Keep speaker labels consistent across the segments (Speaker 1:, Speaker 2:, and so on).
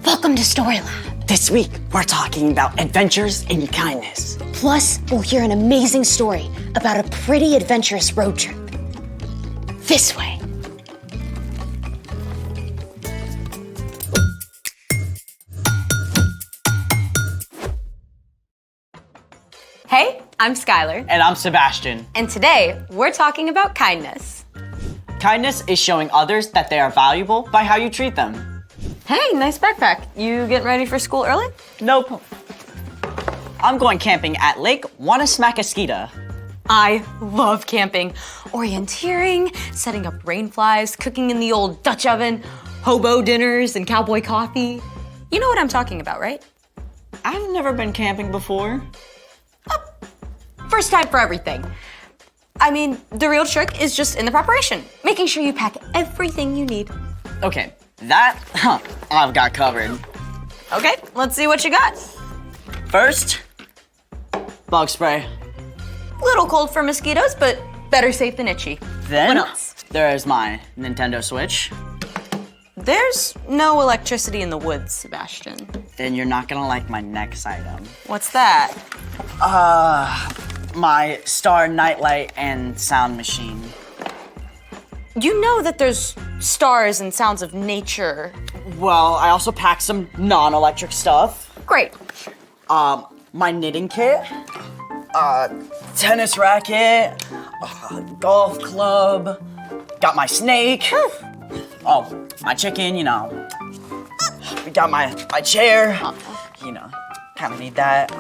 Speaker 1: Welcome to Story Lab.
Speaker 2: This week, we're talking about adventures in kindness.
Speaker 1: Plus, we'll hear an amazing story about a pretty adventurous road trip. This way.
Speaker 3: Hey, I'm Skylar.
Speaker 2: And I'm Sebastian.
Speaker 3: And today, we're talking about kindness.
Speaker 2: Kindness is showing others that they are valuable by how you treat them.
Speaker 3: Hey, nice backpack. You getting ready for school early?
Speaker 2: Nope. I'm going camping at Lake Wanasmacaskita.
Speaker 3: I love camping. Orienteering, setting up rain flies, cooking in the old Dutch oven, hobo dinners, and cowboy coffee. You know what I'm talking about, right?
Speaker 2: I've never been camping before.
Speaker 3: First time for everything. I mean, the real trick is just in the preparation, making sure you pack everything you need.
Speaker 2: Okay, that I've got covered.
Speaker 3: Okay, let's see what you got.
Speaker 2: First, bug spray.
Speaker 3: Little cold for mosquitoes, but better safe than itchy.
Speaker 2: Then,
Speaker 3: What else?
Speaker 2: there's my Nintendo Switch.
Speaker 3: There's no electricity in the woods, Sebastian.
Speaker 2: Then you're not gonna like my next item.
Speaker 3: What's that?
Speaker 2: My Star Nightlight and sound machine.
Speaker 3: You know that there's stars and sounds of nature.
Speaker 2: Well, I also packed some non-electric stuff.
Speaker 3: Great.
Speaker 2: My knitting kit, tennis racket, golf club, got my snake. Oh, my chicken, you know. We got my chair, you know, kind of need that.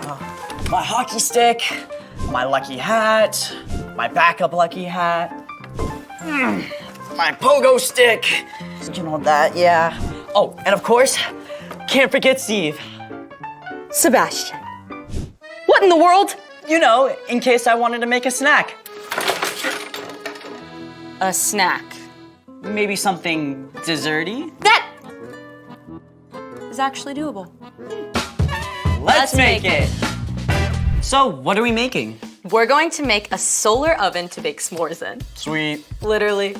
Speaker 2: My hockey stick, my lucky hat, my backup lucky hat. My pogo stick, you know that, yeah. Oh, and of course, can't forget Steve.
Speaker 3: Sebastian. What in the world?
Speaker 2: You know, in case I wanted to make a snack.
Speaker 3: A snack.
Speaker 2: Maybe something desserty?
Speaker 3: That is actually doable.
Speaker 2: Let's make it! So, what are we making?
Speaker 3: We're going to make a solar oven to bake s'mores in.
Speaker 2: Sweet.
Speaker 3: Literally.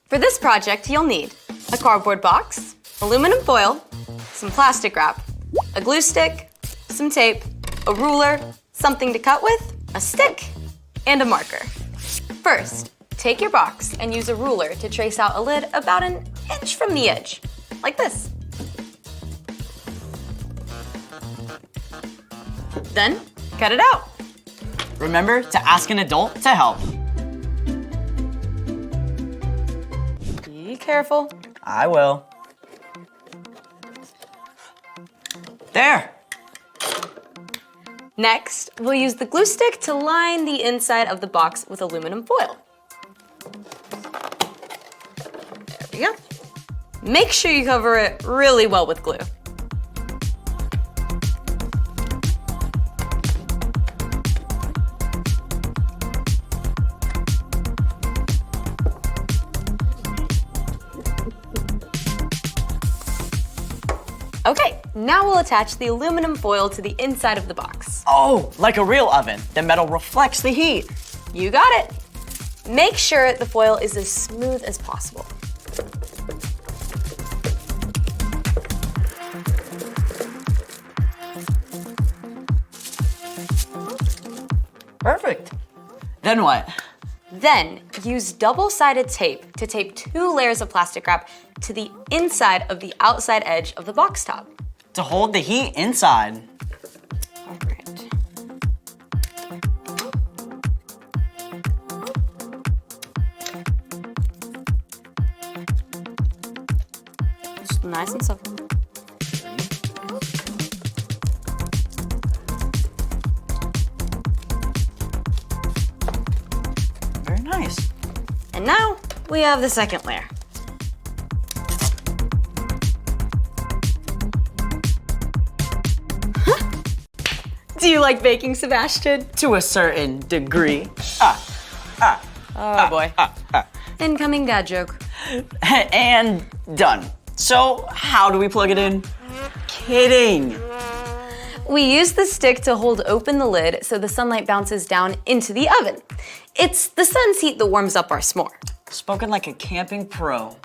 Speaker 3: For this project, you'll need a cardboard box, aluminum foil, some plastic wrap, a glue stick, some tape, a ruler, something to cut with, a stick, and a marker. First, take your box and use a ruler to trace out a lid about an inch from the edge, like this. Then, cut it out.
Speaker 2: Remember to ask an adult to help.
Speaker 3: Be careful.
Speaker 2: I will. There!
Speaker 3: Next, we'll use the glue stick to line the inside of the box with aluminum foil. There we go. Make sure you cover it really well with glue. Okay, now we'll attach the aluminum foil to the inside of the box.
Speaker 2: Oh, like a real oven. The metal reflects the heat.
Speaker 3: You got it. Make sure the foil is as smooth as possible.
Speaker 2: Perfect. Then what?
Speaker 3: Then use double-sided tape to tape 2 layers of plastic wrap to the inside of the outside edge of the box top.
Speaker 2: To hold the heat inside.
Speaker 3: All right. Just nice and simple.
Speaker 2: Very nice.
Speaker 3: And now we have the second layer. Do you like baking, Sebastian?
Speaker 2: To a certain degree.
Speaker 3: Oh boy. Incoming dad joke.
Speaker 2: And done. So, how do we plug it in? Kidding.
Speaker 3: We use the stick to hold open the lid so the sunlight bounces down into the oven. It's the sun's heat that warms up our s'more.
Speaker 2: Spoken like a camping pro.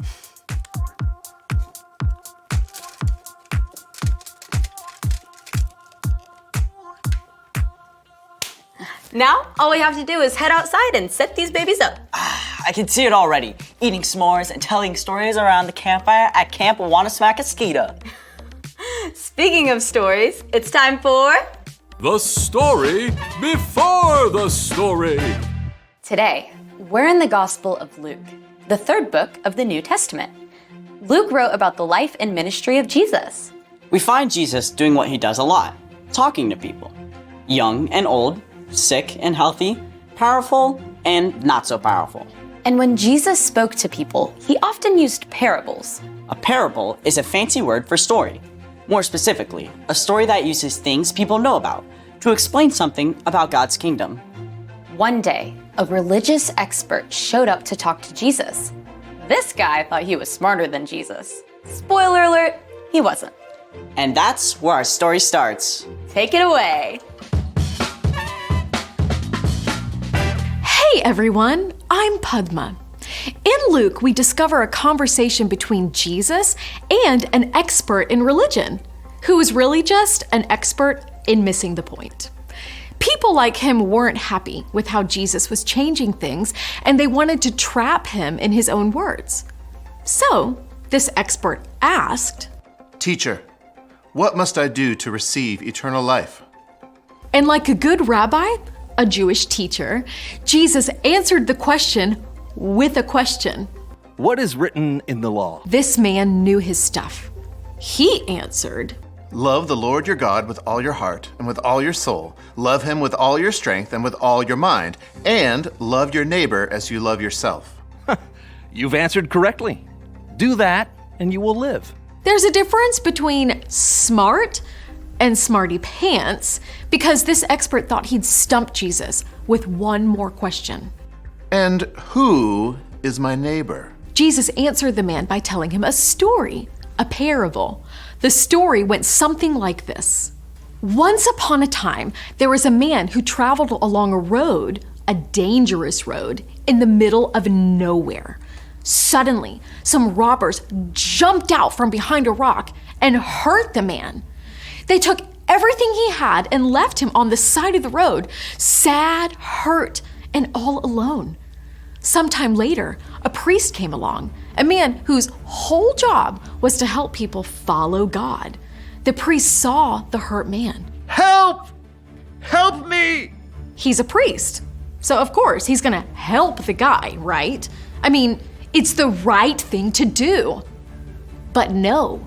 Speaker 3: Now, all we have to do is head outside and set these babies up.
Speaker 2: I can see it already. Eating s'mores and telling stories around the campfire at Camp Wanna-Smack-A-Skeeta.
Speaker 3: Speaking of stories, it's time for...
Speaker 4: The story before the story.
Speaker 3: Today, we're in the Gospel of Luke, the third book of the New Testament. Luke wrote about the life and ministry of Jesus.
Speaker 2: We find Jesus doing what he does a lot, talking to people. Young and old, sick and healthy, powerful and not so powerful.
Speaker 3: And when Jesus spoke to people, he often used parables.
Speaker 2: A parable is a fancy word for story. More specifically, a story that uses things people know about to explain something about God's kingdom.
Speaker 3: One day, a religious expert showed up to talk to Jesus. This guy thought he was smarter than Jesus. Spoiler alert, he wasn't.
Speaker 2: And that's where our story starts.
Speaker 3: Take it away.
Speaker 5: Hey everyone, I'm Padma. In Luke, we discover a conversation between Jesus and an expert in religion, who was really just an expert in missing the point. People like him weren't happy with how Jesus was changing things, and they wanted to trap him in his own words. So, this expert asked,
Speaker 6: "Teacher, what must I do to receive eternal life?"
Speaker 5: and like a good rabbi, a Jewish teacher, Jesus answered the question with a question.
Speaker 7: What is written in the law?
Speaker 5: This man knew his stuff. He answered,
Speaker 6: "Love the Lord your God with all your heart and with all your soul. Love him with all your strength and with all your mind. And love your neighbor as you love yourself."
Speaker 7: You've answered correctly. Do that and you will live.
Speaker 5: There's a difference between smart and smarty pants because this expert thought he'd stump Jesus with one more question.
Speaker 6: "And who is my neighbor?"
Speaker 5: Jesus answered the man by telling him a story, a parable. The story went something like this. Once upon a time, there was a man who traveled along a road, a dangerous road, in the middle of nowhere. Suddenly, some robbers jumped out from behind a rock and hurt the man. They took everything he had and left him on the side of the road, sad, hurt, and all alone. Sometime later, a priest came along, a man whose whole job was to help people follow God. The priest saw the hurt man.
Speaker 7: Help! Help me!
Speaker 5: He's a priest, so of course he's gonna help the guy, right? I mean, it's the right thing to do. But no,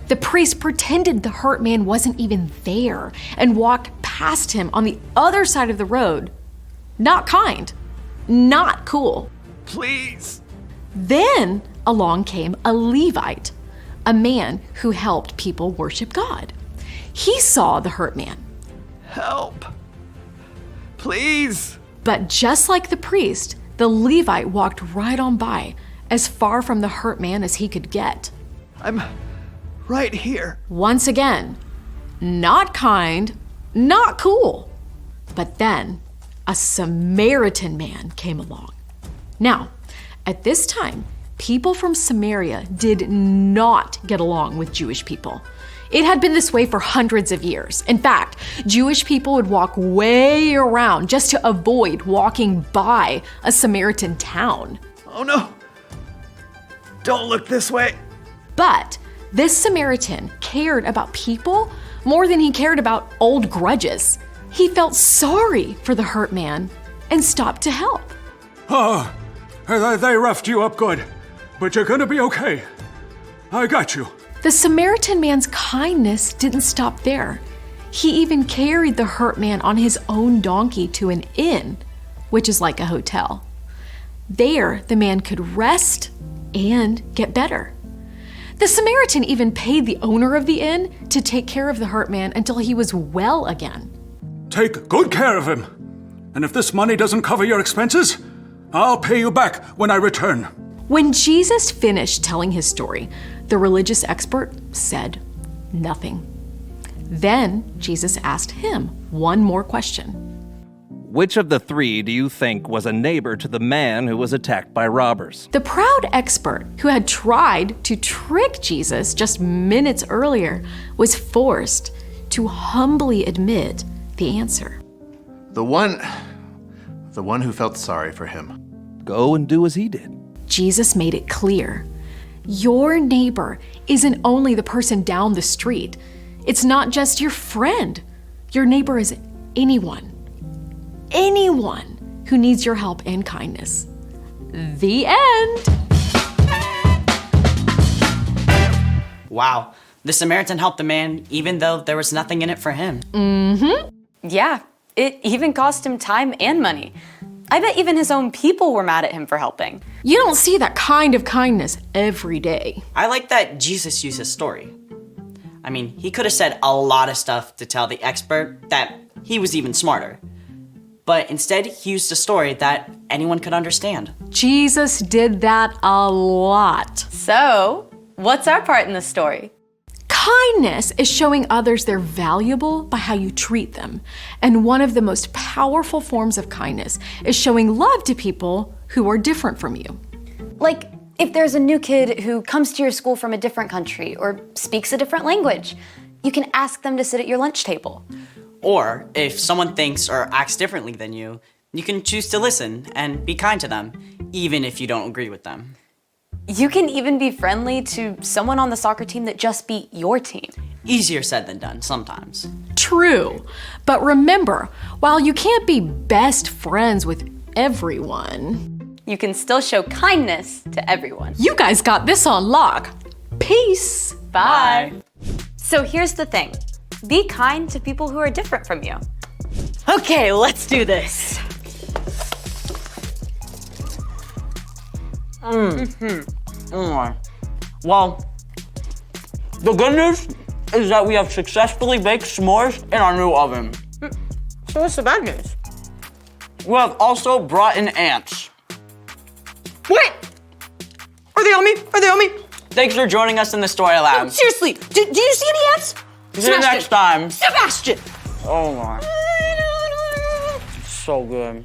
Speaker 5: the priest pretended the hurt man wasn't even there and walked past him on the other side of the road. Not kind. Not cool.
Speaker 7: Please!
Speaker 5: Then along came a Levite, a man who helped people worship God. He saw the hurt man.
Speaker 7: Help! Please!
Speaker 5: But just like the priest, the Levite walked right on by, as far from the hurt man as he could get.
Speaker 7: I'm right here.
Speaker 5: Once again, not kind, not cool. But then a Samaritan man came along. Now, at this time, people from Samaria did not get along with Jewish people. It had been this way for hundreds of years. In fact, Jewish people would walk way around just to avoid walking by a Samaritan town.
Speaker 7: Oh no! Don't look this way.
Speaker 5: But this Samaritan cared about people more than he cared about old grudges. He felt sorry for the hurt man and stopped to help.
Speaker 4: Oh, they roughed you up good, but you're gonna be okay. I got you.
Speaker 5: The Samaritan man's kindness didn't stop there. He even carried the hurt man on his own donkey to an inn, which is like a hotel. There, the man could rest and get better. The Samaritan even paid the owner of the inn to take care of the hurt man until he was well again.
Speaker 4: Take good care of him. And if this money doesn't cover your expenses, I'll pay you back when I return.
Speaker 5: When Jesus finished telling his story, the religious expert said nothing. Then Jesus asked him one more question.
Speaker 7: Which of the three do you think was a neighbor to the man who was attacked by robbers?
Speaker 5: The proud expert who had tried to trick Jesus just minutes earlier was forced to humbly admit the answer.
Speaker 6: The one who felt sorry for him.
Speaker 7: Go and do as he did.
Speaker 5: Jesus made it clear. Your neighbor isn't only the person down the street. It's not just your friend. Your neighbor is anyone who needs your help and kindness. The end.
Speaker 2: Wow, the Samaritan helped the man even though there was nothing in it for him.
Speaker 3: Yeah, it even cost him time and money. I bet even his own people were mad at him for helping.
Speaker 5: You don't see that kind of kindness every day.
Speaker 2: I like that Jesus used his story. I mean, he could have said a lot of stuff to tell the expert that he was even smarter. But instead, he used a story that anyone could understand.
Speaker 5: Jesus did that a lot.
Speaker 3: So, what's our part in the story?
Speaker 5: Kindness is showing others they're valuable by how you treat them. And one of the most powerful forms of kindness is showing love to people who are different from you.
Speaker 3: Like, if there's a new kid who comes to your school from a different country or speaks a different language, you can ask them to sit at your lunch table.
Speaker 2: Or if someone thinks or acts differently than you, you can choose to listen and be kind to them, even if you don't agree with them.
Speaker 3: You can even be friendly to someone on the soccer team that just beat your team.
Speaker 2: Easier said than done sometimes.
Speaker 5: True. But remember, while you can't be best friends with everyone,
Speaker 3: You can still show kindness to everyone.
Speaker 5: you guys got this on lock. Peace.
Speaker 3: Bye. So here's the thing. Be kind to people who are different from you. Okay, let's do this.
Speaker 2: Well, the good news is that we have successfully baked s'mores in our new oven.
Speaker 3: So what's the bad news?
Speaker 2: We have also brought in ants.
Speaker 3: Wait! Are they on me? Are they on me?
Speaker 2: Thanks for joining us in the Story Lab.
Speaker 3: Seriously, do you see any ants?
Speaker 2: See you next time.
Speaker 3: Sebastian!
Speaker 2: Oh my. So good.